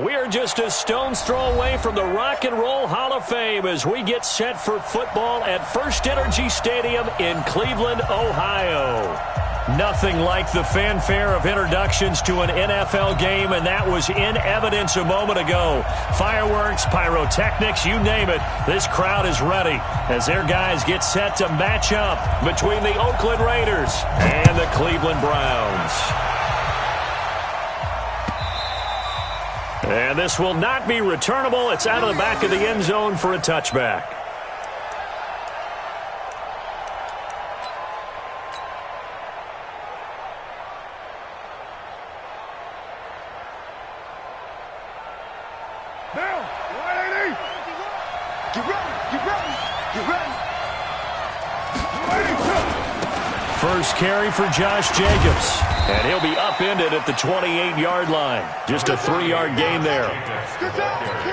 We are just a stone's throw away from the Rock and Roll Hall of Fame as we get set for football at First Energy Stadium in Cleveland, Ohio. Nothing like the fanfare of introductions to an NFL game, and that was in evidence a moment ago. Fireworks, pyrotechnics, you name it. This crowd is ready as their guys get set to match up between the Oakland Raiders and the Cleveland Browns. And this will not be returnable. It's out of the back of the end zone for a touchback. First carry for Josh Jacobs. And he'll be upended at the 28-yard line. Just a 3-yard gain there.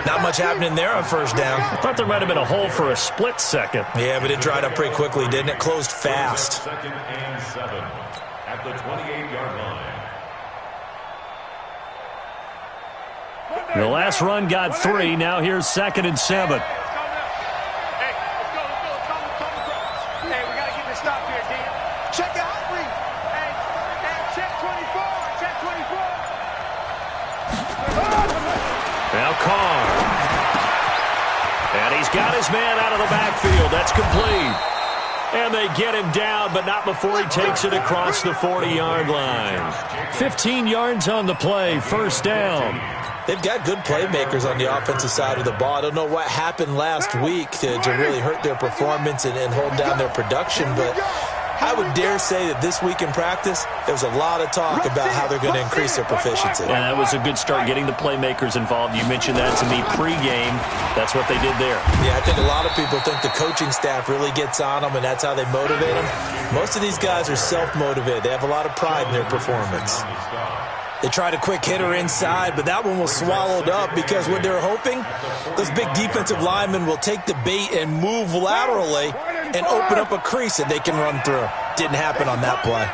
Not much happening there on first down. I thought there might have been a hole for a split second. Yeah, but it dried up pretty quickly, didn't it? Closed fast. Second and 7 at the 28-yard line. The last run got 3. Now here's 2nd and 7. Now Carr. And he's got his man out of the backfield. That's complete. And they get him down, but not before he takes it across the 40-yard line. 15 yards on the play, first down. They've got good playmakers on the offensive side of the ball. I don't know what happened last week to really hurt their performance and hold down their production, but I would dare say that this week in practice, there's a lot of talk about how they're going to increase their proficiency. And that was a good start, getting the playmakers involved. You mentioned that to me pregame. That's what they did there. Yeah, I think a lot of people think the coaching staff really gets on them, and that's how they motivate them. Most of these guys are self-motivated. They have a lot of pride in their performance. They tried a quick hitter inside, but that one was swallowed up because what they're hoping, those big defensive linemen will take the bait and move laterally and open up a crease that they can run through. Didn't happen on that play.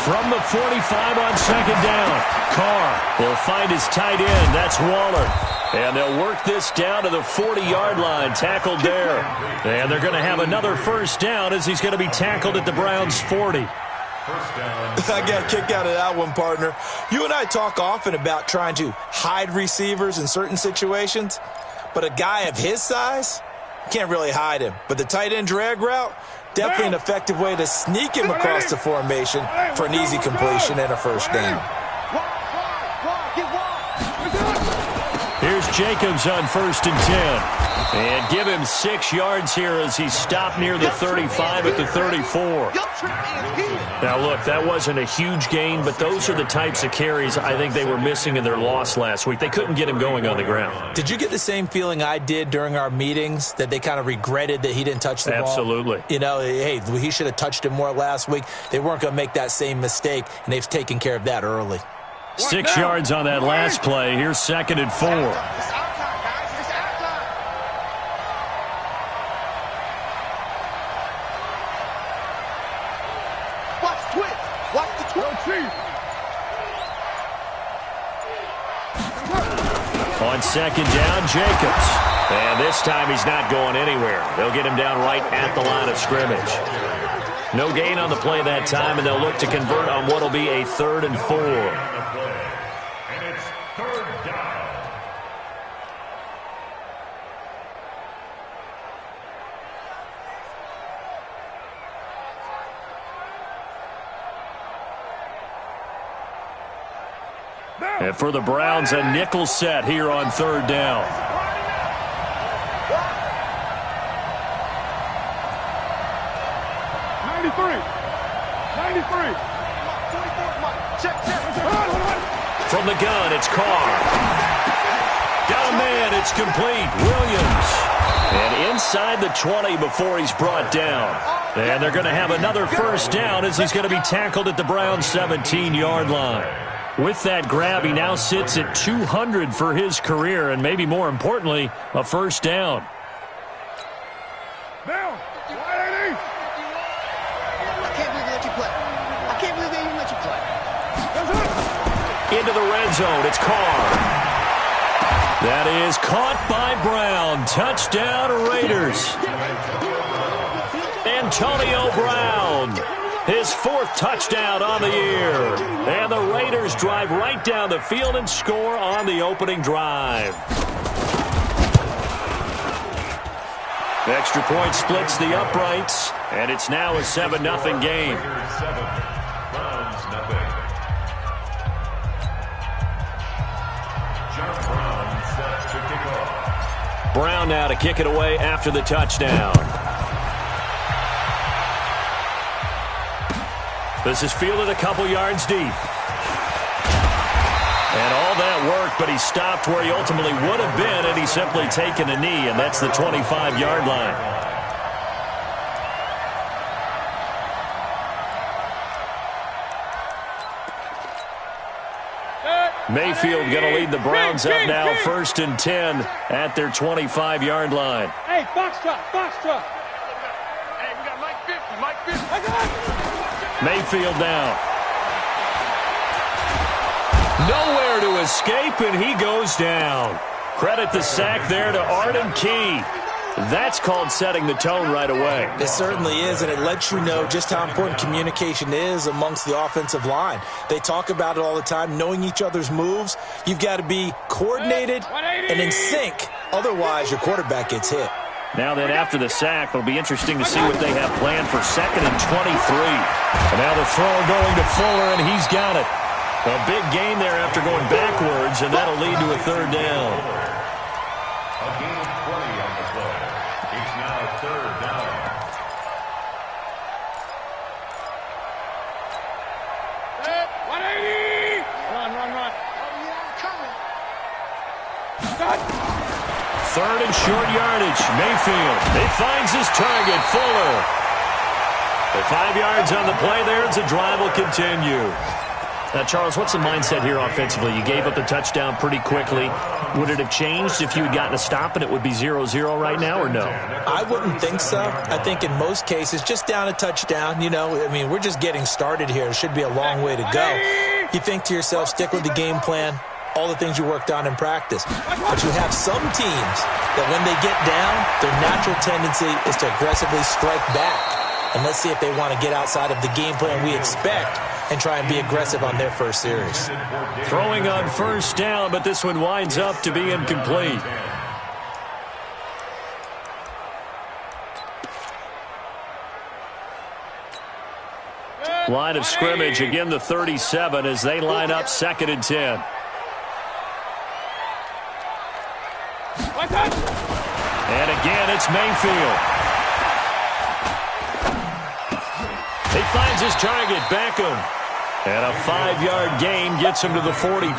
From the 45 on 2nd down, Carr will find his tight end. That's Waller. And they'll work this down to the 40-yard line, tackled there. And they're going to have another first down as he's going to be tackled at the Browns' 40. I got a kick out of that one, partner. You and I talk often about trying to hide receivers in certain situations, but a guy of his size can't really hide him. But the tight end drag route, definitely an effective way to sneak him across the formation for an easy completion and a first down. Here's Jacobs on 1st and 10. And give him 6 yards here as he stopped near the 35 at the 34. Now, look, that wasn't a huge gain, but those are the types of carries I think they were missing in their loss last week. They couldn't get him going on the ground. Did you get the same feeling I did during our meetings, that they kind of regretted that he didn't touch the ball? Absolutely. You know, hey, he should have touched it more last week. They weren't going to make that same mistake, and they've taken care of that early. 6 yards on that last play. Here's 2nd and 4. On 2nd down, Jacobs. And this time he's not going anywhere. They'll get him down right at the line of scrimmage. No gain on the play that time, and they'll look to convert on what will be a 3rd and 4. And it's 3rd down. And for the Browns, a nickel set here on 3rd down. From the gun, it's Carr. Got a man, it's complete. Williams. And inside the 20 before he's brought down. And they're going to have another first down as he's going to be tackled at the Browns' 17-yard line. With that grab, he now sits at 200 for his career, and maybe more importantly, a first down. Down. I can't believe they let you play. I can't believe they even let you play. into the red zone. It's Carr. That is caught by Brown. Touchdown, Raiders. Antonio Brown, his 4th touchdown on the year. And the Raiders drive right down the field and score on the opening drive. The extra point splits the uprights, and it's now a 7-0 game. Brown now to kick it away after the touchdown. This is fielded a couple yards deep. And all that work, but he stopped where he ultimately would have been, and he's simply taken a knee, and that's the 25-yard line. Mayfield going to lead the Browns up now, 1st and 10 at their 25-yard line. Hey, box truck. Hey, we got Mike 50. I got it. Mayfield down. Nowhere to escape, and he goes down. Credit the sack there to Arden Key. That's called setting the tone right away. It certainly is, and it lets you know just how important communication is amongst the offensive line. They talk about it all the time, knowing each other's moves. You've got to be coordinated and in sync. Otherwise, your quarterback gets hit. Now then, after the sack, it'll be interesting to see what they have planned for 2nd and 23. And now the throw going to Fuller, and he's got it. A big gain there after going backwards, and that'll lead to a 3rd down. A gain of 20 on the play. It's now 3rd down. Hey, 180! Run. Oh, yeah, I'm coming. Cut! 3rd and short yardage. Mayfield. He finds his target, Fuller. The 5 yards on the play there as the drive will continue. Now, Charles, what's the mindset here offensively? You gave up the touchdown pretty quickly. Would it have changed if you had gotten a stop and it would be 0-0 right now, or no? I wouldn't think so. I think in most cases, just down a touchdown, we're just getting started here. It should be a long way to go. You think to yourself, stick with the game plan, all the things you worked on in practice. But you have some teams that when they get down, their natural tendency is to aggressively strike back. And let's see if they want to get outside of the game plan we expect and try and be aggressive on their first series. Throwing on 1st down, but this one winds up to be incomplete. Line of scrimmage, again the 37 as they line up 2nd and 10. And again, it's Mayfield. He finds his target, Beckham. And a 5-yard gain gets him to the 42.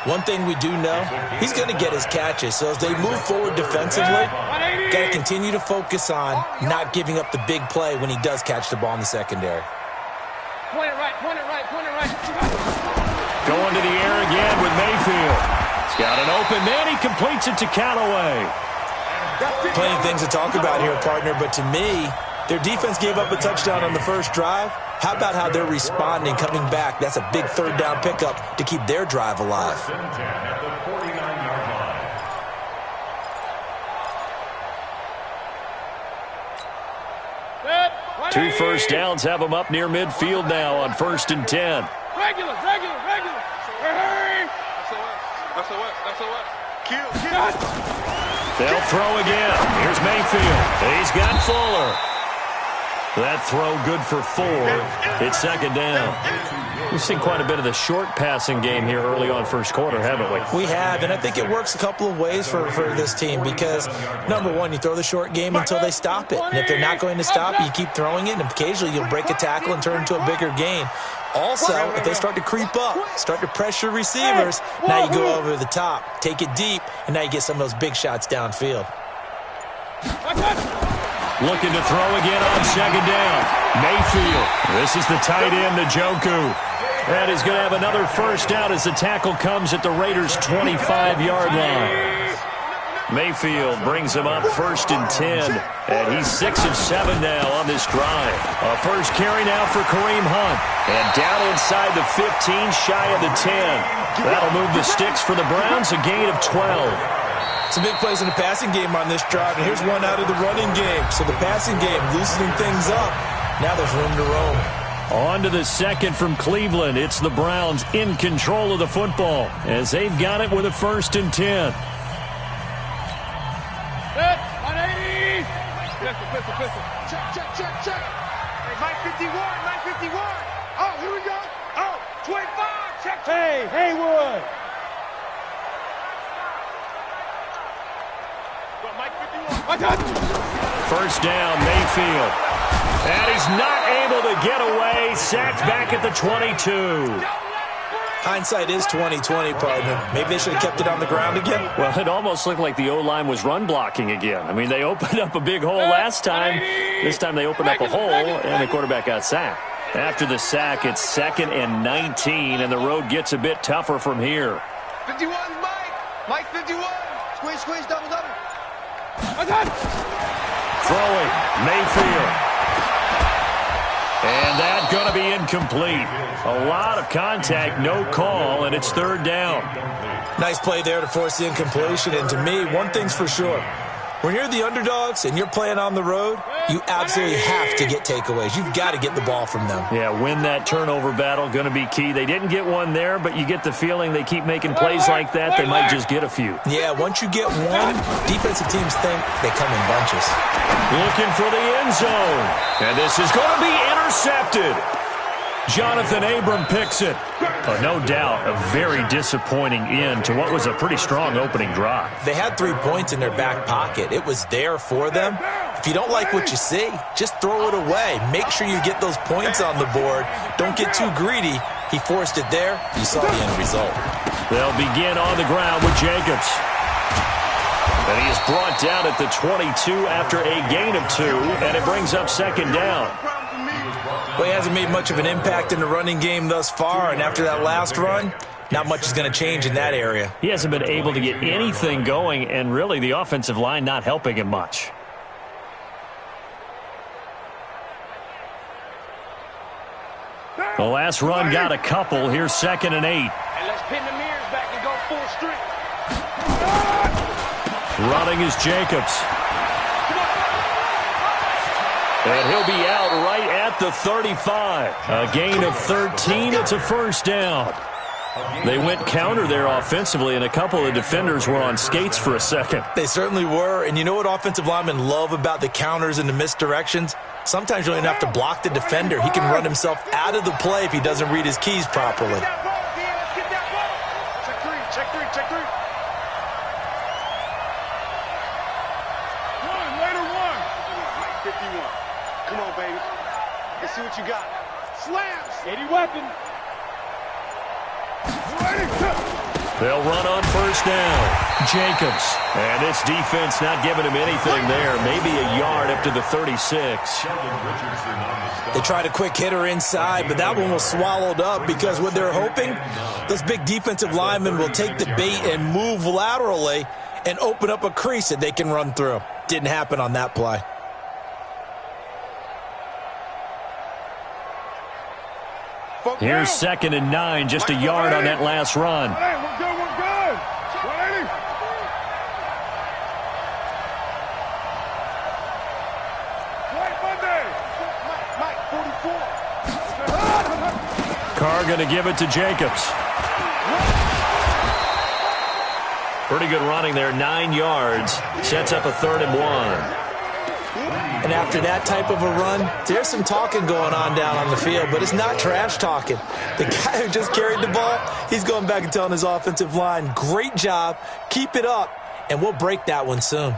One thing we do know, he's going to get his catches. So as they move forward defensively, got to continue to focus on not giving up the big play when he does catch the ball in the secondary. Point it right. Going to the air again with Mayfield. He's got an open man. He completes it to Callaway. Plenty of things to talk about here, partner, but to me, their defense gave up a touchdown on the first drive. How about how they're responding, coming back? That's a big 3rd down pickup to keep their drive alive. Two 1st downs have them up near midfield now on 1st and 10. Regular. Hey! SOS. Kill. They'll throw again. Here's Mayfield. He's got Fuller. That throw good for 4. It's 2nd down. We've seen quite a bit of the short passing game here early on 1st quarter, haven't we? We have, and I think it works a couple of ways for this team because, number one, you throw the short game until they stop it. And if they're not going to stop it, you keep throwing it, and occasionally you'll break a tackle and turn it into a bigger gain. Also, if they start to creep up, start to pressure receivers, now you go over the top, take it deep, and now you get some of those big shots downfield. Looking to throw again on 2nd down. Mayfield. This is the tight end, Njoku. And he's going to have another 1st down as the tackle comes at the Raiders' 25-yard line. Mayfield brings him up 1st and 10, and he's 6 of 7 now on this drive. A first carry now for Kareem Hunt, and down inside the 15, shy of the 10. That'll move the sticks for the Browns, a gain of 12. Some big plays in the passing game on this drive, and here's one out of the running game. So the passing game loosening things up. Now there's room to roam. On to the second from Cleveland. It's the Browns in control of the football as they've got it with a 1st and 10. Pistol. Check. Hey, Mike 51. Oh, here we go. Oh, 25. Check. Hey, Haywood. Well, Mike 51. First down, Mayfield. And he's not able to get away. Sacked back at the 22. Hindsight is 20/20, partner. Maybe they should have kept it on the ground again. Well, it almost looked like the O-line was run blocking again. I mean, they opened up a big hole last time. This time they opened up a hole, and the quarterback got sacked. After the sack, it's 2nd and 19, and the road gets a bit tougher from here. 51, Mike 51. Squeeze, double. Throwing, Mayfield. And that's going to be incomplete. A lot of contact, no call, and it's 3rd down. Nice play there to force the incompletion. And to me, one thing's for sure. When you're the underdogs and you're playing on the road, you absolutely have to get takeaways. You've got to get the ball from them. Yeah, win that turnover battle, going to be key. They didn't get one there, but you get the feeling they keep making plays like that, they might just get a few. Yeah, once you get one, defensive teams think they come in bunches. Looking for the end zone. And this is going to be intercepted. Jonathan Abram picks it. No doubt, a very disappointing end to what was a pretty strong opening drive. They had 3 points in their back pocket. It was there for them. If you don't like what you see, just throw it away. Make sure you get those points on the board. Don't get too greedy. He forced it there. You saw the end result. They'll begin on the ground with Jacobs. And he is brought down at the 22 after a gain of 2, and it brings up 2nd down. Well, he hasn't made much of an impact in the running game thus far, and after that last run, not much is going to change in that area. He hasn't been able to get anything going, and really the offensive line not helping him much. The last run got a couple. Here's 2nd and 8. And let's pin the mirrors back and go full strength. Running is Jacobs. And he'll be out right at the 35. A gain of 13. It's a 1st down. They went counter there offensively, and a couple of defenders were on skates for a second. They certainly were. And you know what offensive linemen love about the counters and the misdirections? Sometimes you don't even have to block the defender. He can run himself out of the play if he doesn't read his keys properly. Check three. One. 51. Come on, baby. Let's see what you got. Slams. Steady weapon. They'll run on 1st down. Jacobs. And this defense not giving him anything there. Maybe a yard up to the 36. They tried a quick hitter inside, but that one was swallowed up because what they're hoping, those big defensive linemen will take the bait and move laterally and open up a crease that they can run through. Didn't happen on that play. Here's 2nd and 9, just a yard on that last run. Hey, we're good. 180. Mike 44. Carr going to give it to Jacobs. Pretty good running there, 9 yards. Sets up a 3rd and 1. And after that type of a run, there's some talking going on down on the field, but it's not trash talking. The guy who just carried the ball, he's going back and telling his offensive line, great job, keep it up, and we'll break that one soon.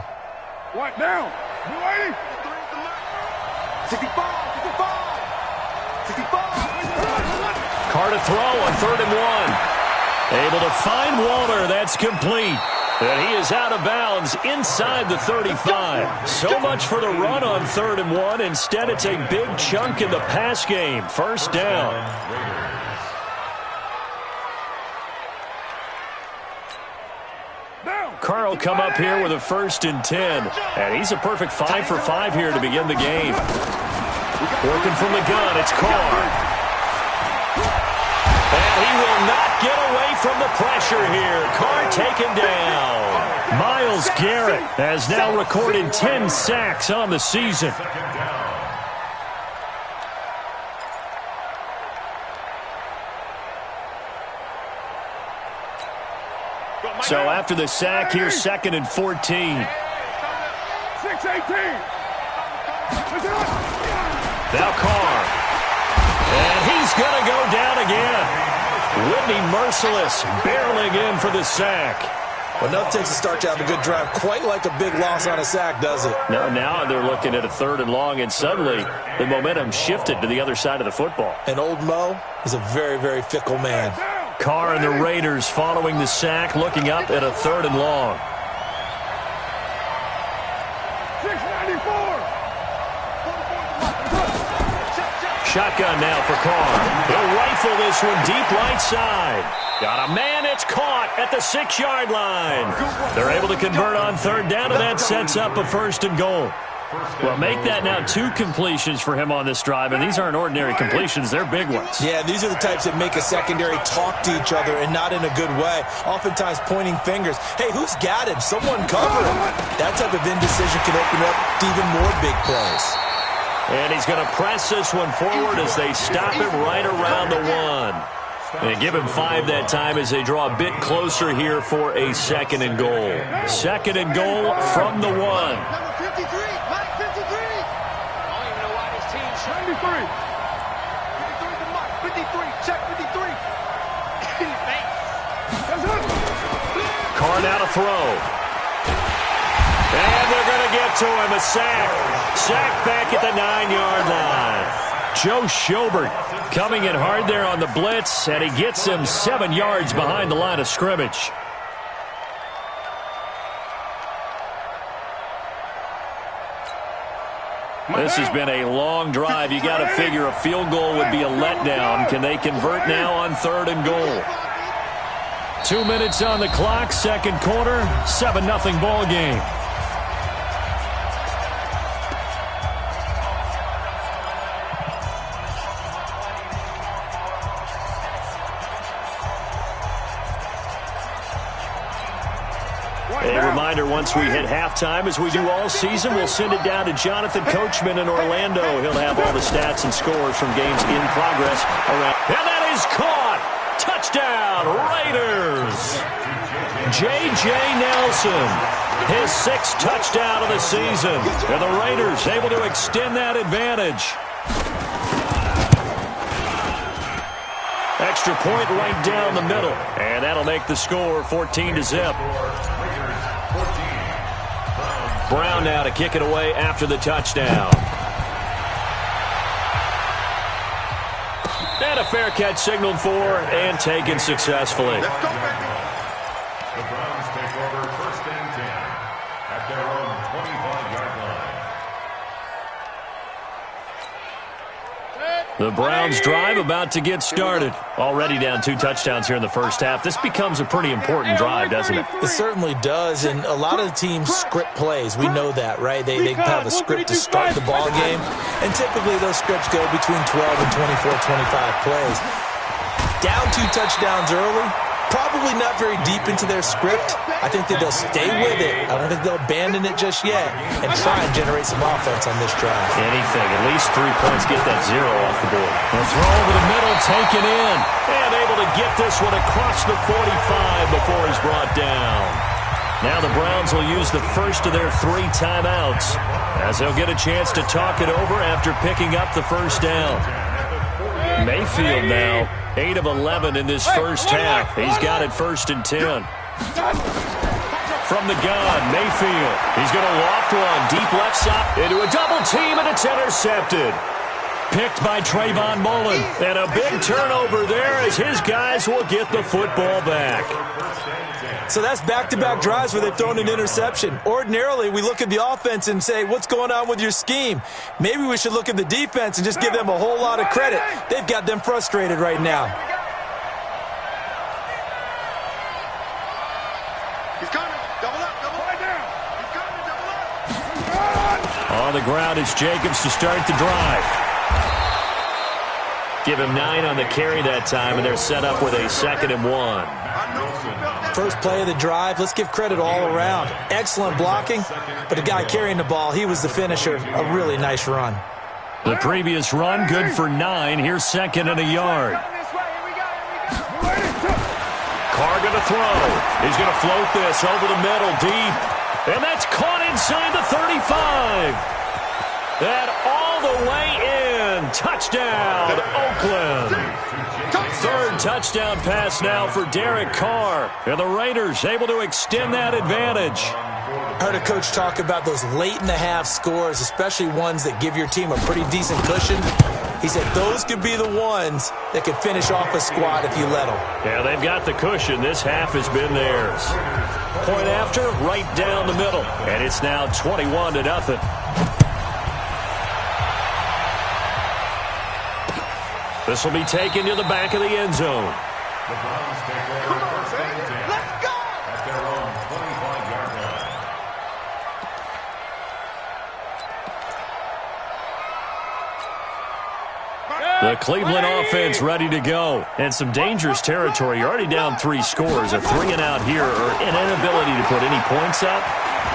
What down? 180. 65. Carr to throw on 3rd and 1. Able to find Walter. That's complete. And he is out of bounds inside the 35. So much for the run on 3rd and 1. Instead, it's a big chunk in the pass game. 1st down. Down. Carr will come up here with a 1st and 10. And he's a perfect 5 for 5 here to begin the game. Working from the gun, it's Carr. And he will not get away from the pressure here. Carr taken down. Myles Garrett has now recorded 10 sacks on the season. So after the sack, here's 2nd and 14. 6-18. Now Carr. And he's going to go down again. Whitney Merciless barreling in for the sack. Well, enough takes to start to have a good drive. Quite like a big loss on a sack, does it? No, now they're looking at a 3rd and long, and suddenly the momentum shifted to the other side of the football. And old Mo is a very, very fickle man. Carr and the Raiders following the sack, looking up at a 3rd and long. 694. Shotgun now for Carr. He'll rifle this one deep right side. Got a man, it's caught at the 6-yard line. They're able to convert on 3rd down, and that sets up a 1st and goal. Well, make that now 2 completions for him on this drive, and these aren't ordinary completions. They're big ones. Yeah, these are the types that make a secondary talk to each other and not in a good way, oftentimes pointing fingers. Hey, who's got him? Someone cover him. That type of indecision can open up to even more big plays. And he's going to press this one forward as they stop him right around the 1. And give him 5 that time as they draw a bit closer here for a 2nd and goal. 2nd and goal from the 1. Number 53, Mike 53. I don't even know why this team's 93. 53 to Mike, 53, check 53. Carr now to throw. And they're going to get to him, a sack. Sack back at the 9-yard line. Joe Schobert coming in hard there on the blitz, and he gets him 7 yards behind the line of scrimmage. This has been a long drive. You got to figure a field goal would be a letdown. Can they convert now on 3rd and goal? 2 minutes on the clock, 2nd quarter, 7-0 ball game. A reminder, once we hit halftime, as we do all season, we'll send it down to Jonathan Coachman in Orlando. He'll have all the stats and scores from games in progress around. And that is caught! Touchdown, Raiders! J.J. Nelson, his 6th touchdown of the season. And the Raiders able to extend that advantage. Extra point right down the middle. And that'll make the score 14-0. Brown now to kick it away after the touchdown. And a fair catch signaled for and taken successfully. The Browns take over 1st and 10 at their own 25-yard line. The Browns drive about to get started. Already down 2 touchdowns here in the first half. This becomes a pretty important drive, doesn't it? It certainly does, and a lot of the teams script plays. We know that, right? They have a script to start the ball game, and typically those scripts go between 12 and 24, 25 plays. Down 2 touchdowns early, probably not very deep into their script. I think that they'll stay with it. I don't think they'll abandon it just yet and try and generate some offense on this drive. Anything, at least 3 points, get that 0 off the board. The throw over the middle, taken in, and able to get this one across the 45 before he's brought down. Now the Browns will use the first of their 3 timeouts as they'll get a chance to talk it over after picking up the 1st down. Mayfield now 8 of 11 in this first half. He's got it 1st and 10. From the gun, Mayfield. He's going to loft one deep left side into a double team, and it's intercepted. Picked by Trayvon Mullen. And a big turnover there as his guys will get the football back. So that's back-to-back drives where they've thrown an interception. Ordinarily, we look at the offense and say, what's going on with your scheme? Maybe we should look at the defense and just give them a whole lot of credit. They've got them frustrated right now. He's coming. Double On the ground, it's Jacobs to start the drive. Give him 9 on the carry that time, and they're set up with a 2nd and 1. First play of the drive, let's give credit all around. Excellent blocking, but the guy carrying the ball, he was the finisher. A really nice run. The previous run, good for 9. Here's 2nd and a yard. Carr going to throw. He's going to float this over the middle, deep. And that's caught inside the 35. That all the way in. Touchdown, Oakland. 3rd touchdown pass now for Derek Carr. And the Raiders able to extend that advantage. I heard a coach talk about those late-in-the-half scores, especially ones that give your team a pretty decent cushion. He said those could be the ones that could finish off a squad if you let them. Yeah, they've got the cushion. This half has been theirs. Point after, right down the middle. And it's now 21-0. This will be taken to the back of the end zone. The Browns take over first and 10. Let's go! At their own 25-yard line. The Cleveland offense ready to go. And some dangerous territory. You're already down 3 scores. A 3-and-out here or an inability to put any points up.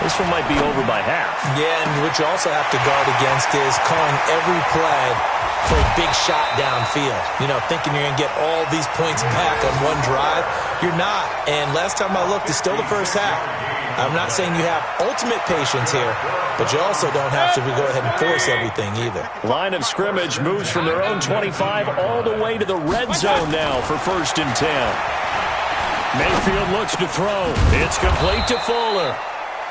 This one might be over by half. Yeah, and what you also have to guard against is calling every play for a big shot downfield. You know, thinking you're going to get all these points back on one drive. You're not. And last time I looked, it's still the first half. I'm not saying you have ultimate patience here, but you also don't have to go ahead and force everything either. Line of scrimmage moves from their own 25 all the way to the red zone now for 1st and 10. Mayfield looks to throw. It's complete to Fuller.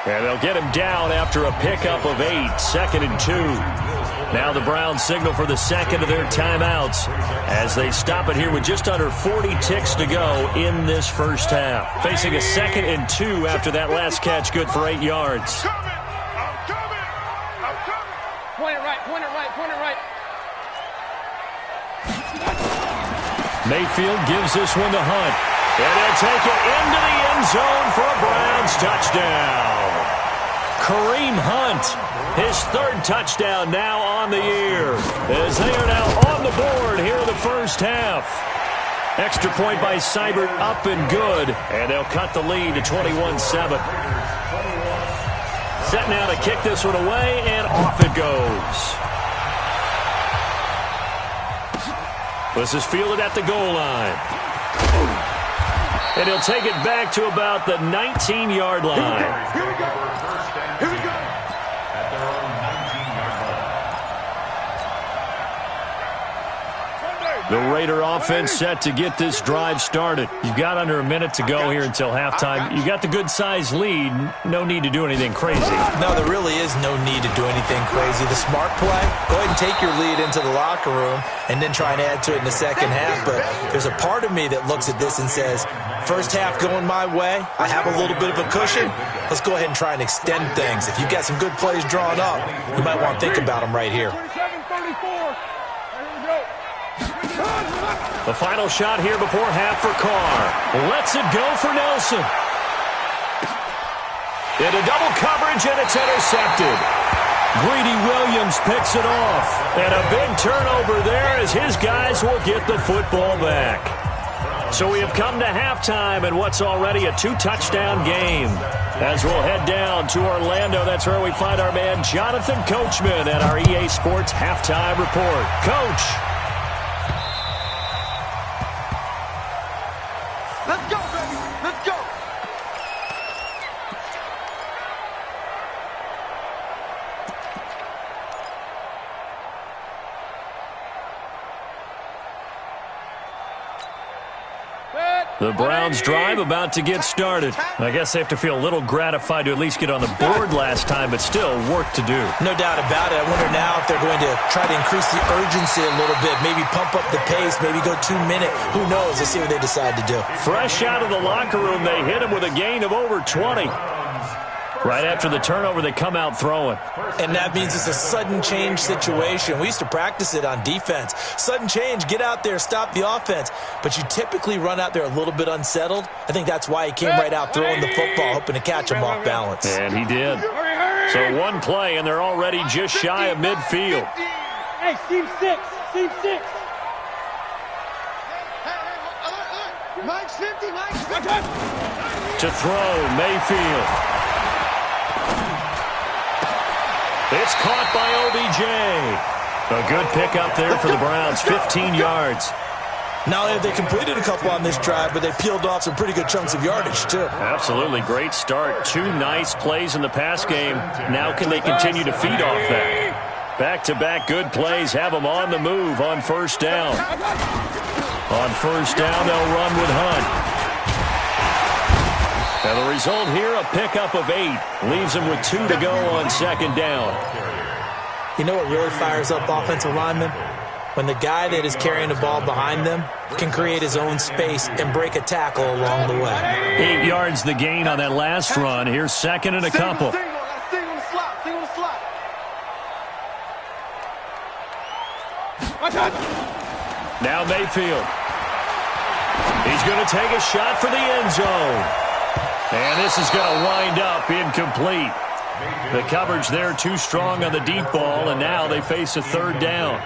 And they'll get him down after a pickup of 8, 2nd and 2. Now the Browns signal for the 2nd of their timeouts as they stop it here with just under 40 ticks to go in this first half. Facing a 2nd and 2 after that last catch, good for 8 yards. Point it right, point it right, point it right. Mayfield gives this one to Hunt. And they'll take it into the end zone for a Browns touchdown. Kareem Hunt, his 3rd touchdown now on the year, as they are now on the board here in the first half. Extra point by Seibert up and good, and they'll cut the lead to 21-7. Set now to kick this one away, and off it goes. This is fielded at the goal line. And he'll take it back to about the 19-yard line. Here we go. Here we go. At their own 19-yard line. The Raider offense set to get this drive started. You've got under a minute to go here until halftime. You got the good-sized lead. No need to do anything crazy. No, there really is no need to do anything crazy. The smart play, go ahead and take your lead into the locker room and then try and add to it in the second half. But there's a part of me that looks at this and says, first half going my way, I have a little bit of a cushion. Let's go ahead and try and extend things. If you've got some good plays drawn up, you might want to think about them right here. 27-34. The final shot here before half for Carr. Lets it go for Nelson. Into double coverage, and it's intercepted. Greedy Williams picks it off. And a big turnover there as his guys will get the football back. So we have come to halftime in what's already a 2-touchdown game. As we'll head down to Orlando, that's where we find our man Jonathan Coachman at our EA Sports Halftime Report. Coach. Let's go, baby. Let's go. The Browns drive about to get started. I guess they have to feel a little gratified to at least get on the board last time, but still work to do. No doubt about it. I wonder now if they're going to try to increase the urgency a little bit, maybe pump up the pace, maybe go 2-minute. Who knows? Let's see what they decide to do. Fresh out of the locker room, they hit him with a gain of over 20. Right after the turnover, they come out throwing. And that means it's a sudden change situation. We used to practice it on defense. Sudden change, get out there, stop the offense. But you typically run out there a little bit unsettled. I think that's why he came right out throwing the football, hoping to catch him off balance. And he did. Hurry, hurry. So one play, and they're already just shy of midfield. Hey, seam 6. Seam 6. Mike's 50. Mike's 50. To throw, Mayfield. It's caught by OBJ. A good pickup there for the Browns, 15 yards. Not only have they completed a couple on this drive, but they peeled off some pretty good chunks of yardage, too. Absolutely great start. 2 nice plays in the pass game. Now can they continue to feed off that? Back-to-back good plays have them on the move on first down. On first down, they'll run with Hunt. And the result here, a pickup of 8. Leaves them with 2 to go on second down. You know what really fires up offensive linemen? When the guy that is carrying the ball behind them can create his own space and break a tackle along the way. 8 yards the gain on that last run. Here's second and a couple. Single on the slot. Now Mayfield. He's going to take a shot for the end zone. And this is going to wind up incomplete. The coverage there too strong on the deep ball, and now they face a third down.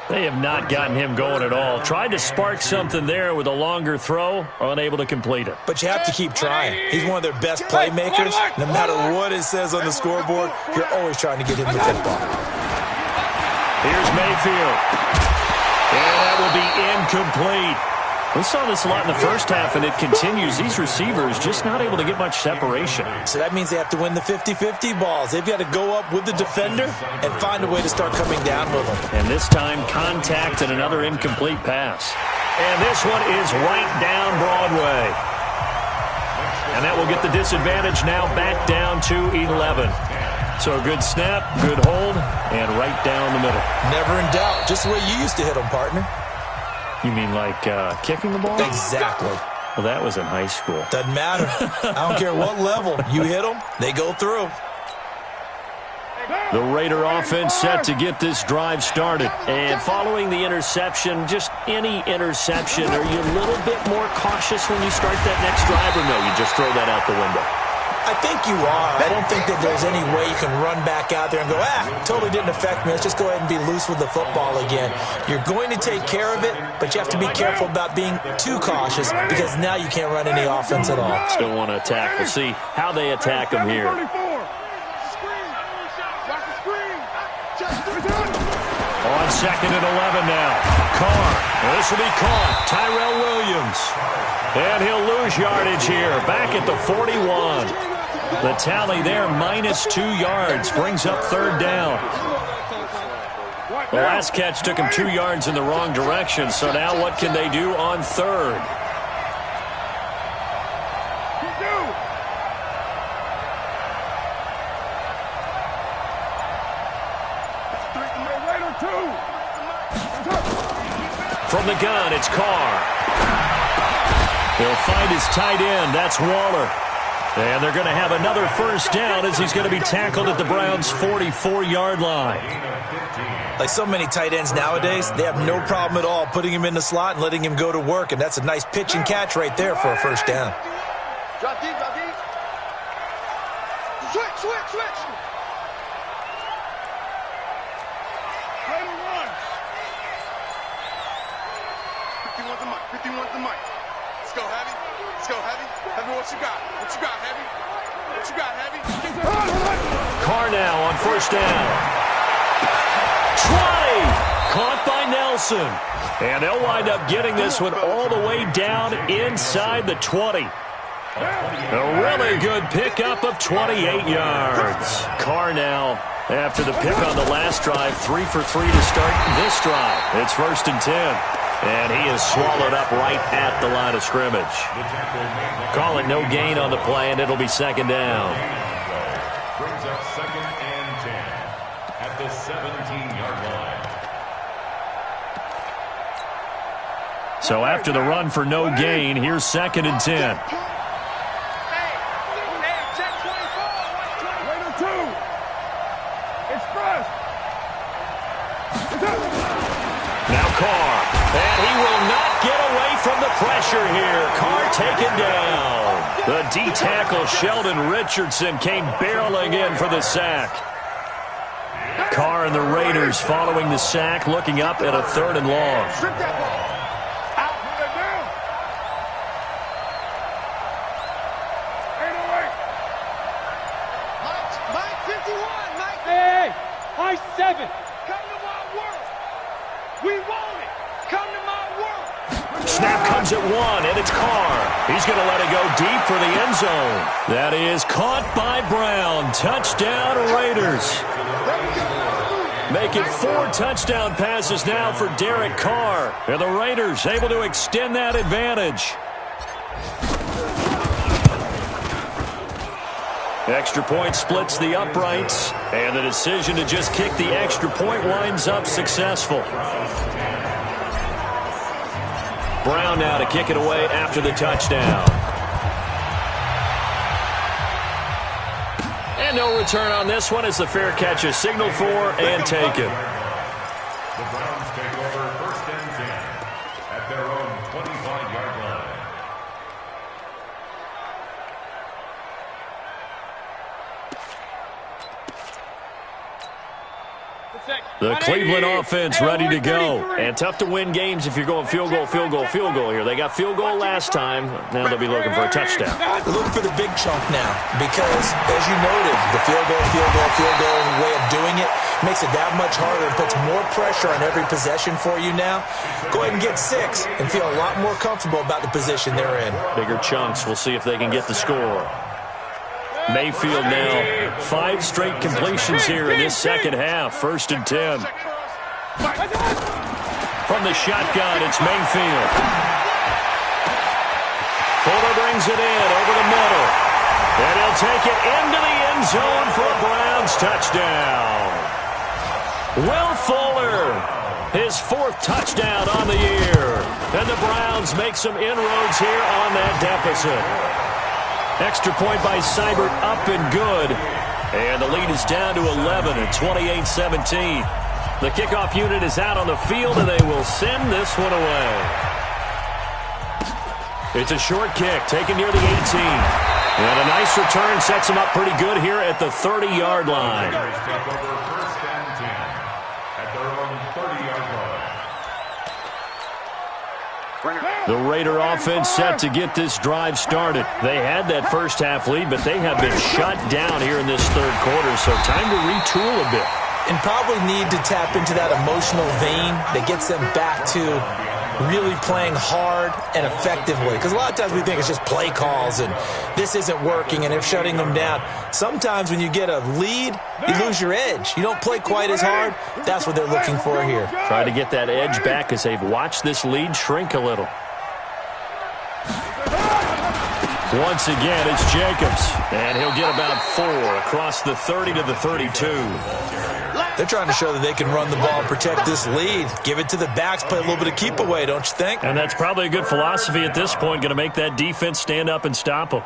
They have not gotten him going at all. Tried to spark something there with a longer throw, unable to complete it. But you have to keep trying. He's one of their best playmakers. No matter what it says on the scoreboard, you're always trying to get him the football. Here's Mayfield. And that will be incomplete. We saw this a lot in the first half, and it continues. These receivers just not able to get much separation. So that means they have to win the 50-50 balls. They've got to go up with the defender and find a way to start coming down with them. And this time, contact and another incomplete pass. And this one is right down Broadway. And that will get the disadvantage now back down to 11. So a good snap, good hold, and right down the middle. Never in doubt. Just the way you used to hit them, partner. You mean like kicking the ball? Exactly. Well, that was in high school. Doesn't matter. I don't care what level. You hit them, they go through. The Raider offense set to get this drive started. And following the interception, just any interception, are you a little bit more cautious when you start that next drive, or no, you just throw that out the window? I think you are. I don't think that there's any way you can run back out there and go, totally didn't affect me. Let's just go ahead and be loose with the football again. You're going to take care of it, but you have to be careful about being too cautious because now you can't run any offense at all. Still want to attack. We'll see how they attack them here. On second and 11 now. Carr. This will be caught. Tyrell Williams. And he'll lose yardage here. Back at the 41. The tally there, -2 yards. Brings up third down. The last catch took him 2 yards in the wrong direction. So now what can they do on third? From the gun, it's Carr. He'll find his tight end. That's Waller. And they're going to have another first down as he's going to be tackled at the Browns' 44-yard line. Like so many tight ends nowadays, they have no problem at all putting him in the slot and letting him go to work. And that's a nice pitch and catch right there for a first down. Drop deep. Switch. Run. 50 wants the mic. Let's go, Heavy. Heavy, what you got? Heavy? Carr now on first down. 20! Caught by Nelson. And they'll wind up getting this one all the way down inside the 20. A really good pickup of 28 yards. Carr now, after the pick on the last drive, 3 for 3 to start this drive. It's 1st and 10. And he is swallowed up right at the line of scrimmage. Call it no gain on the play, and it'll be second down. Brings up 2nd and 10 at the 17-yard line. So after the run for no gain, here's 2nd and 10. Now Carr. And he will not get away from the pressure here. Carr taken down. The D-tackle Sheldon Richardson came barreling in for the sack. Carr and the Raiders following the sack, looking up at a 3rd and long. Strip that ball. Out. Mike 51. Mike. Hey. Mike 7. Come to my world. We want it. Come to my world. Snap comes at 1, and it's Carr. He's going to let it go deep for the end zone. That is caught by Brown. Touchdown, Raiders. Make it 4 touchdown passes now for Derek Carr. And the Raiders able to extend that advantage. Extra point splits the uprights. And the decision to just kick the extra point winds up successful. Brown now to kick it away after the touchdown. And no return on this one as the fair catch is signaled for and taken. The Browns take over 1st and 10 at their own 25-yard line. The Cleveland offense ready to go. And tough to win games if you're going field goal, field goal, field goal here. They got field goal last time. Now they'll be looking for a touchdown. They're looking for the big chunk now because, as you noted, the field goal way of doing it makes it that much harder and puts more pressure on every possession for you now. Go ahead and get 6 and feel a lot more comfortable about the position they're in. Bigger chunks. We'll see if they can get the score. Mayfield now 5 straight completions here in this second half. 1st and 10. From the shotgun, it's Mayfield. Fuller brings it in over the middle. And he'll take it into the end zone for a Browns touchdown. Will Fuller, his 4th touchdown on the year. And the Browns make some inroads here on that deficit. Extra point by Seibert up and good. And the lead is down to 11 at 28-17. The kickoff unit is out on the field, and they will send this one away. It's a short kick taken near the 18. And a nice return sets him up pretty good here at the 30-yard line. Take over 1st and 10 at their own 30-yard line. The Raider offense set to get this drive started. They had that first half lead, but they have been shut down here in this 3rd quarter, so time to retool a bit. And probably need to tap into that emotional vein that gets them back to really playing hard and effectively. Because a lot of times we think it's just play calls and this isn't working and they're shutting them down. Sometimes when you get a lead, you lose your edge. You don't play quite as hard. That's what they're looking for here. Try to get that edge back as they've watched this lead shrink a little. Once again, it's Jacobs. And he'll get about 4 across the 30 to the 32. They're trying to show that they can run the ball and protect this lead. Give it to the backs, play a little bit of keep away, don't you think? And that's probably a good philosophy at this point, going to make that defense stand up and stop them.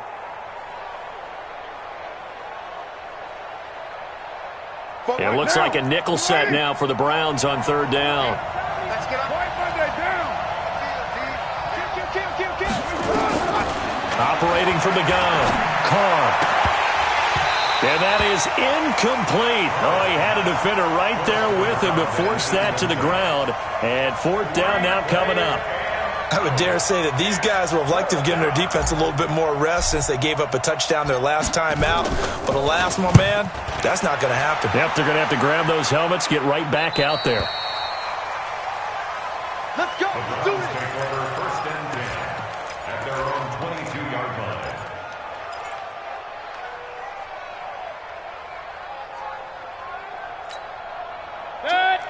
It looks like a nickel set now for the Browns on 3rd down. Let's get up. Operating from the gun, Carr. And that is incomplete. Oh, he had a defender right there with him to force that to the ground. And 4th down now coming up. I would dare say that these guys would have liked to have given their defense a little bit more rest since they gave up a touchdown their last time out. But alas, my man, that's not going to happen. Yep, they're going to have to grab those helmets, get right back out there. Let's go. Do it. Take over 1st and 10 at their own 22-yard line.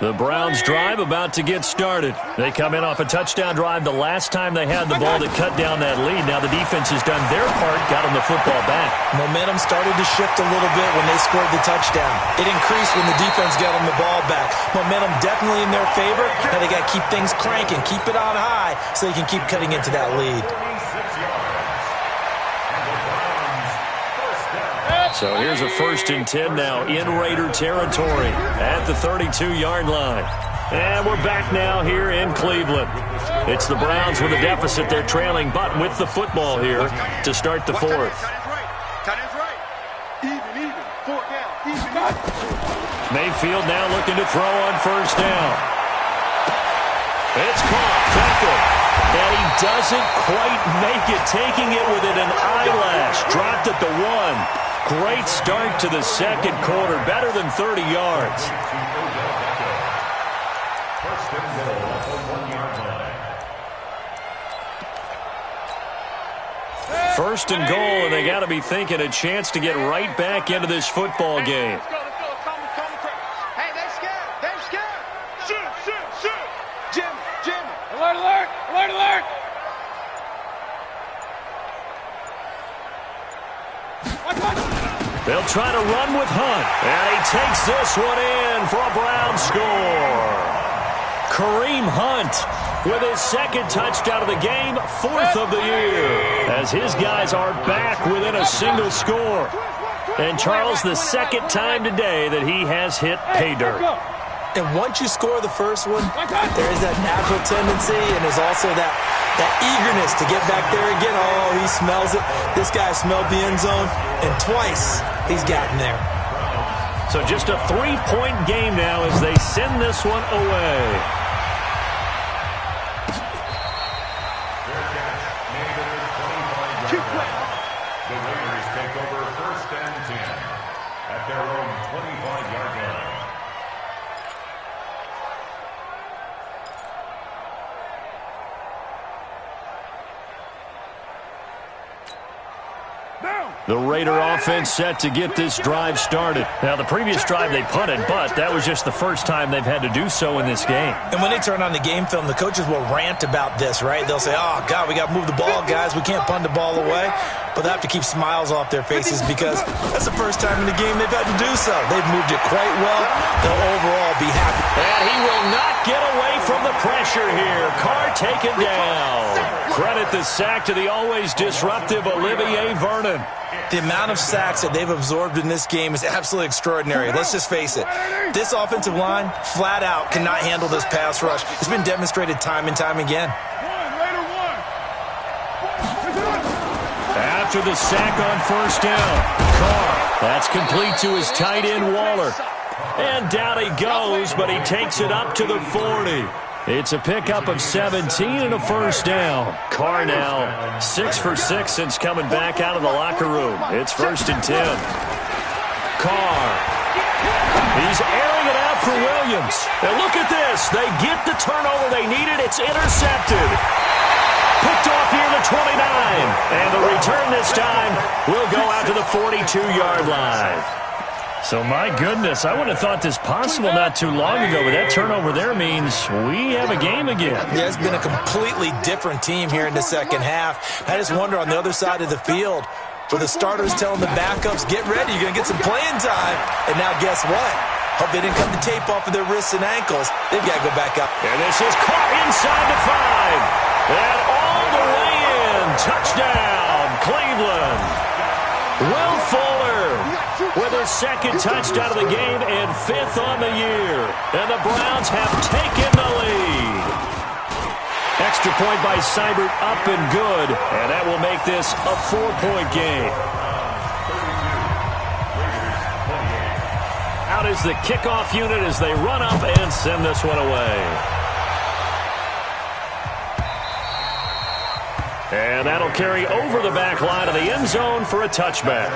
The Browns drive about to get started. They come in off a touchdown drive the last time they had the ball that cut down that lead. Now the defense has done their part, got them the football back. Momentum started to shift a little bit when they scored the touchdown. It increased when the defense got them the ball back. Momentum definitely in their favor. Now they got to keep things cranking, keep it on high so they can keep cutting into that lead. So here's a 1st and 10 now in Raider territory at the 32-yard line. And we're back now here in Cleveland. It's the Browns with a deficit. They're trailing, but with the football here to start the fourth. Mayfield now looking to throw on first down. It's caught, tackled, and he doesn't quite make it, taking it within an eyelash. Dropped at the 1. Great start to the second quarter, better than 30 yards. First and goal at the 1-yard line. First and goal, and they got to be thinking a chance to get right back into this football game. Let's go. Hey, they're scared. They're scared. Shoot. Jimmy. Alert. They'll try to run with Hunt, and he takes this one in for a Brown score. Kareem Hunt with his second touchdown of the game, 4th of the year, as his guys are back within a single score. And Charles, the second time today that he has hit pay dirt. And once you score the first one, there is that natural tendency, and there's also that eagerness to get back there again. Oh, he smells it. This guy smelled the end zone, and twice he's gotten there. So just a 3-point game now as they send this one away. The Raiders take over first and 10 at their own 25-yard line. The Raider offense set to get this drive started. Now, the previous drive they punted, but that was just the first time they've had to do so in this game. And when they turn on the game film, the coaches will rant about this, right? They'll say, oh, God, we got to move the ball, guys. We can't punt the ball away. But they have to keep smiles off their faces because that's the first time in the game they've had to do so. They've moved it quite well. They'll overall be happy. And he will not get away from the pressure here. Carr taken down. Credit the sack to the always disruptive Olivier Vernon. The amount of sacks that they've absorbed in this game is absolutely extraordinary. Let's just face it. This offensive line, flat out, cannot handle this pass rush. It's been demonstrated time and time again. After the sack on first down, Carr, that's complete to his tight end, Waller. And down he goes, but he takes it up to the 40. It's a pickup of 17 and a first down. Carr now 6 for 6 since coming back out of the locker room. It's 1st and 10. Carr. He's airing it out for Williams. And look at this. They get the turnover they needed. It's intercepted. Picked off near the 29. And the return this time will go out to the 42-yard line. So, my goodness, I would have thought this possible not too long ago, but that turnover there means we have a game again. Yeah, it's been a completely different team here in the second half. I just wonder on the other side of the field, where the starters telling the backups, get ready, you're going to get some playing time. And now guess what? Hope they didn't cut the tape off of their wrists and ankles. They've got to go back up. And this is caught inside the 5. And all the way in. Touchdown, Cleveland. Will Fuller with his second touchdown of the game and 5th on the year. And the Browns have taken the lead. Extra point by Seibert, up and good. And that will make this a 4-point game. Out is the kickoff unit as they run up and send this one away. And that'll carry over the back line of the end zone for a touchback.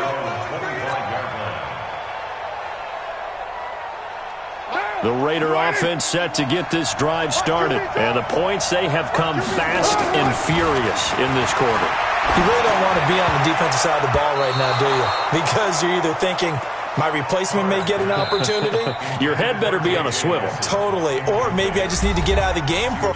The Raider offense set to get this drive started. And the points, they have come fast and furious in this quarter. You really don't want to be on the defensive side of the ball right now, do you? Because you're either thinking, my replacement may get an opportunity. Your head better be on a swivel. Totally. Or maybe I just need to get out of the game for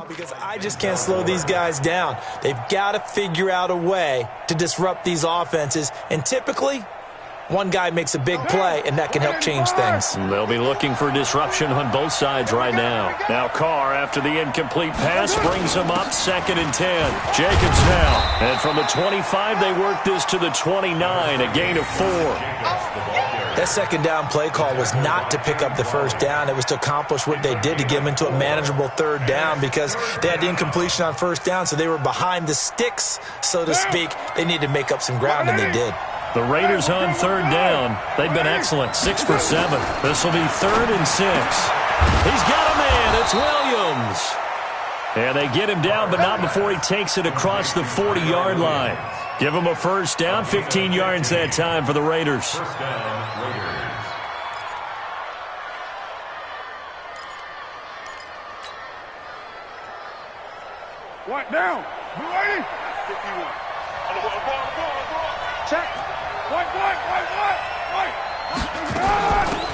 Because I just can't slow these guys down. They've got to figure out a way to disrupt these offenses, and typically one guy makes a big play, and that can help change things. They'll be looking for disruption on both sides right now. Now Carr, after the incomplete pass, brings them up 2nd and 10. Jacobs now. And from the 25, they work this to the 29, a gain of 4. That second down play call was not to pick up the first down. It was to accomplish what they did, to get them into a manageable 3rd down, because they had the incompletion on 1st down, so they were behind the sticks, so to speak. They needed to make up some ground, and they did. The Raiders on 3rd down. They've been excellent, 6 for 7. This will be 3rd and 6. He's got a man. It's Williams. And they get him down, but not before he takes it across the 40-yard line. Give him a first down, 15 yards that time for the Raiders. First down, Raiders. What down? You ready? 51. Check. What?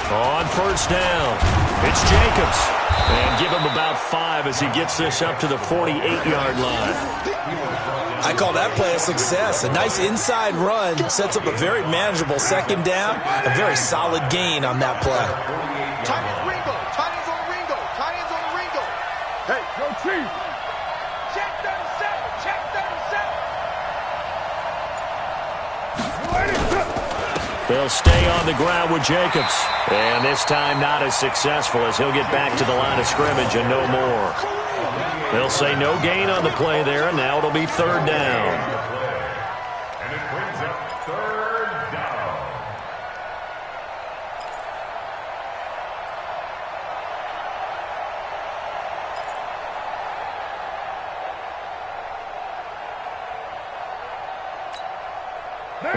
On first down, it's Jacobs. And give him about 5 as he gets this up to the 48-yard line. I call that play a success. A nice inside run sets up a very manageable 2nd down. A very solid gain on that play. Tight ends Ringo. Tight ends on Ringo. Tight ends on Ringo. Hey, go Chief. Check 37. Check 37. They'll stay on the ground with Jacobs. And this time not as successful, as he'll get back to the line of scrimmage and no more. They'll say no gain on the play there, and now it'll be 3rd down. And it brings up 3rd down.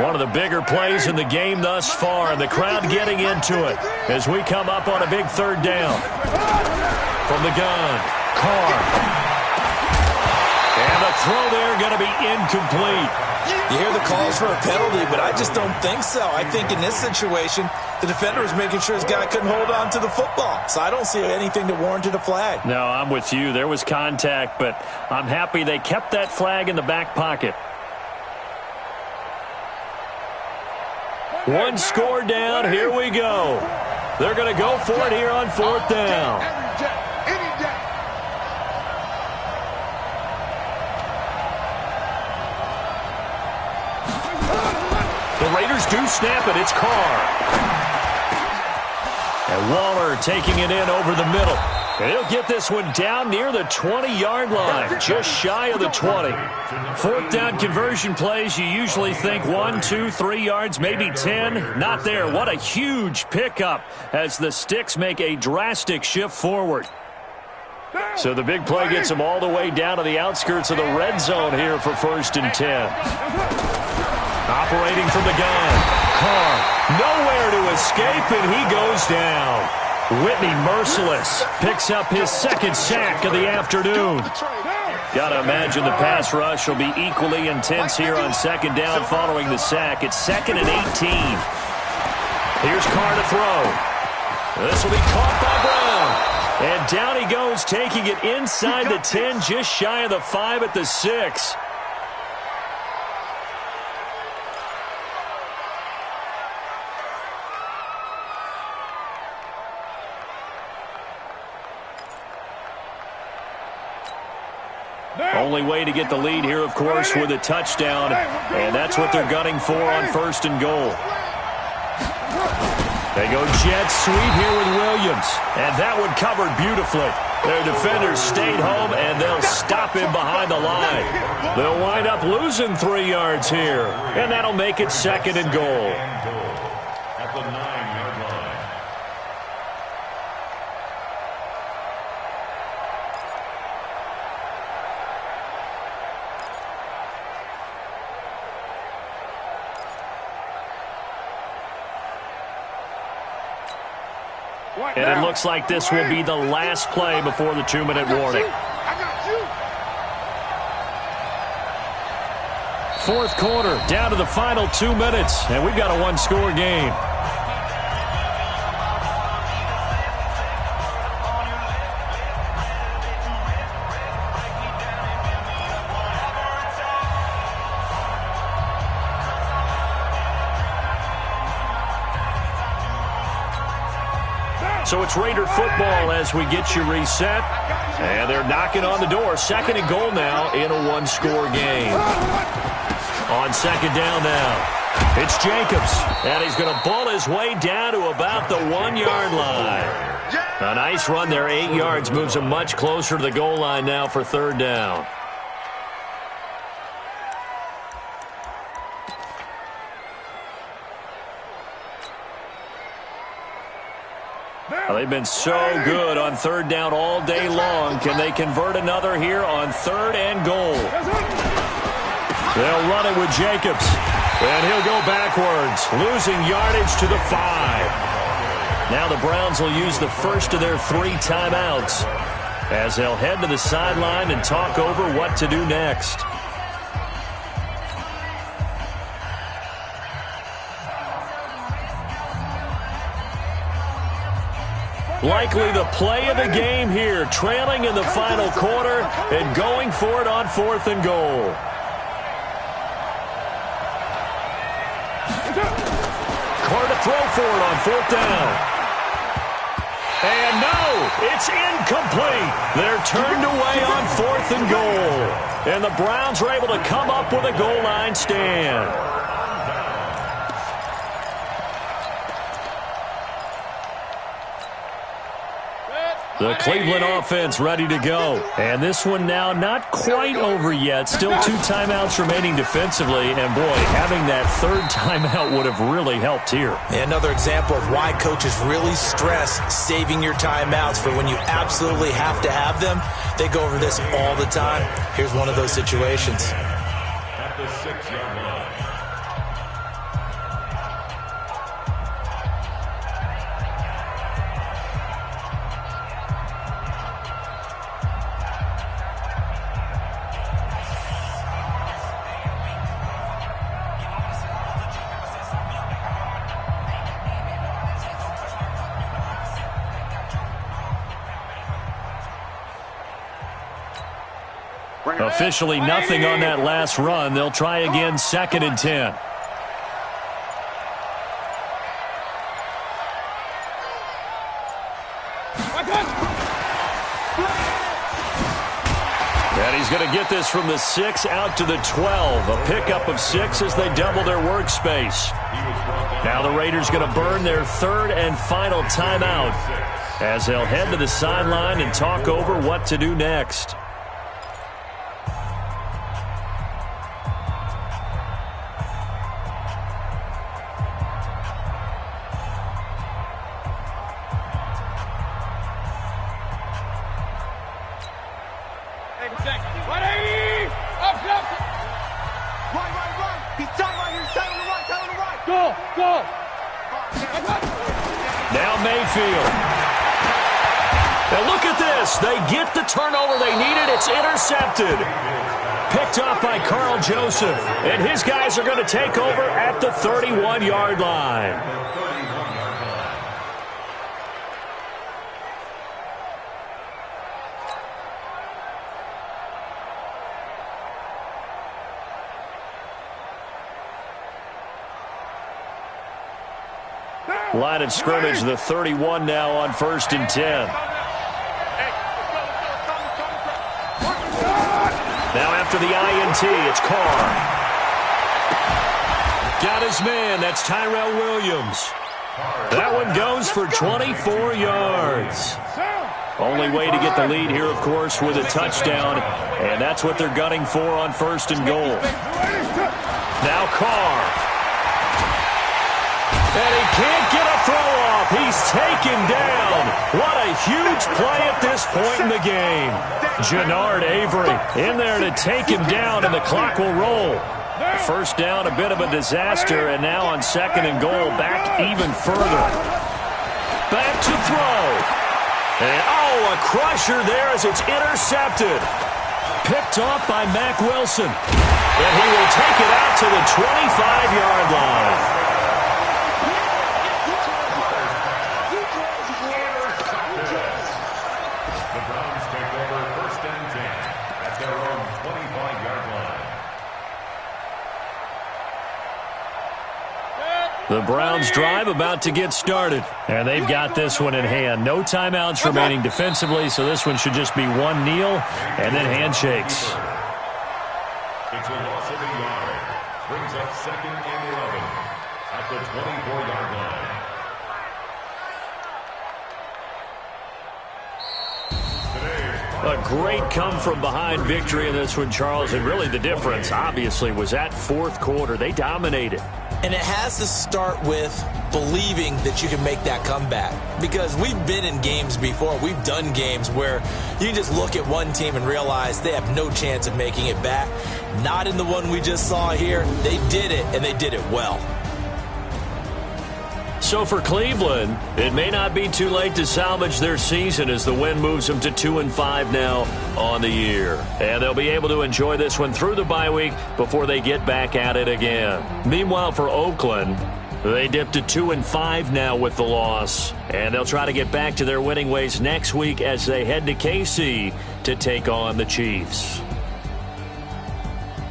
One of the bigger plays in the game thus far, and the crowd getting into it as we come up on a big 3rd down. From the gun, Carr. And the throw there going to be incomplete. You hear the calls for a penalty, but I just don't think so. I think in this situation, the defender was making sure his guy couldn't hold on to the football. So I don't see anything that warranted a flag. No, I'm with you. There was contact, but I'm happy they kept that flag in the back pocket. One score down. Here we go. They're going to go for it here on 4th down. The Raiders do snap it. It's Carr. And Waller taking it in over the middle. And he'll get this one down near the 20-yard line, just shy of the 20. 4th down conversion plays, you usually think 1, 2, 3 yards, maybe 10. Not there. What a huge pickup as the Sticks make a drastic shift forward. So the big play gets them all the way down to the outskirts of the red zone here for 1st and 10. Operating from the gun. Carr, nowhere to escape, and he goes down. Whitney, merciless, picks up his 2nd sack of the afternoon. Got to imagine the pass rush will be equally intense here on 2nd down following the sack. It's 2nd and 18. Here's Carr to throw. This will be caught by Brown. And down he goes, taking it inside the 10, just shy of the 5 at the 6. Only way to get the lead here, of course, with a touchdown, and that's what they're gunning for on 1st and goal. They go jet sweep here with Williams, and that one covered beautifully. Their defenders stayed home, and they'll stop him behind the line. They'll wind up losing 3 yards here, and that'll make it 2nd and goal. At the 9-yard line. And it looks like this will be the last play before the 2-minute warning. 4th quarter, down to the final 2 minutes, and we've got a 1-score game. So it's Raider football as we get you reset. And they're knocking on the door. 2nd and goal now in a one-score game. On 2nd down now. It's Jacobs, and he's going to ball his way down to about the 1-yard line. A nice run there, 8 yards, moves him much closer to the goal line now for 3rd down. Well, they've been so good on 3rd down all day long. Can they convert another here on 3rd and goal? They'll run it with Jacobs. And he'll go backwards, losing yardage to the 5. Now the Browns will use the first of their 3 timeouts as they'll head to the sideline and talk over what to do next. Likely the play of the game here, trailing in the final quarter and going for it on 4th and goal. Carr to throw for it on 4th down. And no, it's incomplete. They're turned away on 4th and goal. And the Browns are able to come up with a goal line stand. The Cleveland offense ready to go. And this one now not quite over yet. Still 2 timeouts remaining defensively. And, boy, having that 3rd timeout would have really helped here. Another example of why coaches really stress saving your timeouts for when you absolutely have to have them. They go over this all the time. Here's one of those situations. At the 6-yard line. Officially nothing on that last run. They'll try again, 2nd and 10. And he's going to get this from the 6 out to the 12. A pickup of 6 as they double their workspace. Now the Raiders going to burn their 3rd and final timeout as they'll head to the sideline and talk over what to do next. Now Mayfield. Now look at this. They get the turnover they needed. It's intercepted. Picked off by Carl Joseph. And his guys are going to take over at the 31-yard line. Line of scrimmage, the 31 now on 1st and 10. Now after the INT, it's Carr. Got his man. That's Tyrell Williams. That one goes for 24 yards. Only way to get the lead here, of course, with a touchdown. And that's what they're gunning for on 1st and goal. Now Carr. And he can't get a throw off. He's taken down. What a huge play at this point in the game. Jannard Avery in there to take him down, and the clock will roll. 1st down, a bit of a disaster, and now on 2nd and goal, back even further. Back to throw. And, a crusher there as it's intercepted. Picked off by Mack Wilson. And he will take it out to the 25-yard line. The Browns drive about to get started, and they've got this one in hand. No timeouts remaining defensively, so this one should just be one kneel and then handshakes. It's a loss of a yard. Brings up 2nd and 11 at the 24-yard line. A great come-from-behind victory in this one, Charles, and really the difference, obviously, was that fourth quarter. They dominated. And it has to start with believing that you can make that comeback. Because we've been in games before. We've done games where you can just look at one team and realize they have no chance of making it back. Not in the one we just saw here. They did it, and they did it well. So for Cleveland, it may not be too late to salvage their season as the win moves them to 2-5 now on the year. And they'll be able to enjoy this one through the bye week before they get back at it again. Meanwhile, for Oakland, they dipped to 2-5 now with the loss. And they'll try to get back to their winning ways next week as they head to KC to take on the Chiefs.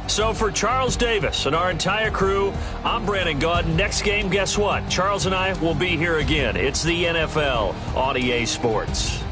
So for Charles Davis and our entire crew, I'm Brandon Gaudin. Next game, guess what? Charles and I will be here again. It's the NFL on EA Sports.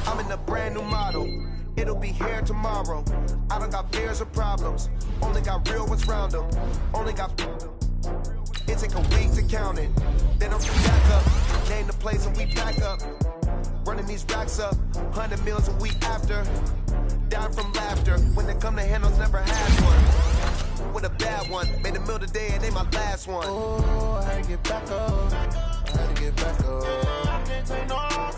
I'm in a brand new model. It'll be here tomorrow. I don't got fears or problems. Only got real ones round them. Only got. It take a week to count it. Then I'm back up. Name the place and we pack up. Running these racks up. 100 meals a week after. Dying from laughter. When they come to handles, never had one. With a bad one. Made a meal today and they my last one. Oh, I had to get back up. I had to get back up. I can't take no loss.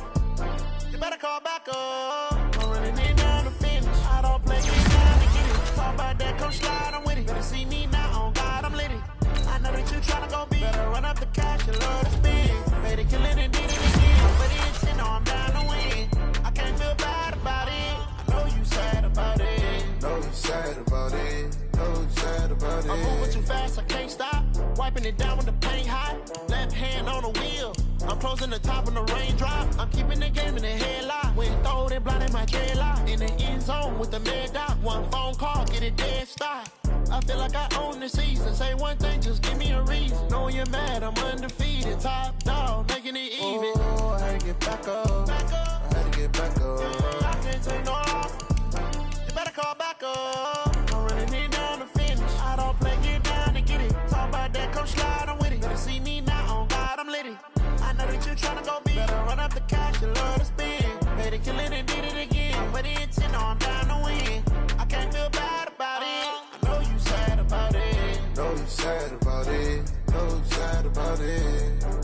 You better call back up. I'm running it down to finish. I don't play, get down to get it. Talk about that, come slide, I'm with it. Better see me now, on God, I'm litty. I know that you tryna go big. Better run up the cash, you love to spend. Made it, kill it, and did it again. But it's in, I'm down to win. I can't feel bad about it. I know you sad about it. Know you sad about it. Know you sad about it. I'm moving too fast, I can't stop. Wiping it down with the paint hot. Left hand on the wheel. I'm closing the top on the raindrop. I'm keeping the game in the headlock. When throwed and blinded my dreadlock. In the end zone with the mad dot. One phone call, get it dead stop. I feel like I own the season. Say one thing, just give me a reason. Knowing you're mad, I'm undefeated. Top dog, making it even. Oh, I had to get back up. I had to get back up. I can't take no loss. You better call back up. I'm running it down to finish. I don't play, get down to get it. Talk about that, come slide, I'm with it. Better see me now, on God, I'm litty. I know that you tryna go big. Better run up the cash, you love to spend. Made it, kill it, and did it again. But it's in, I'm down to win. I can't feel bad about it. I know you sad about it. Know you sad about it. Know you sad about it.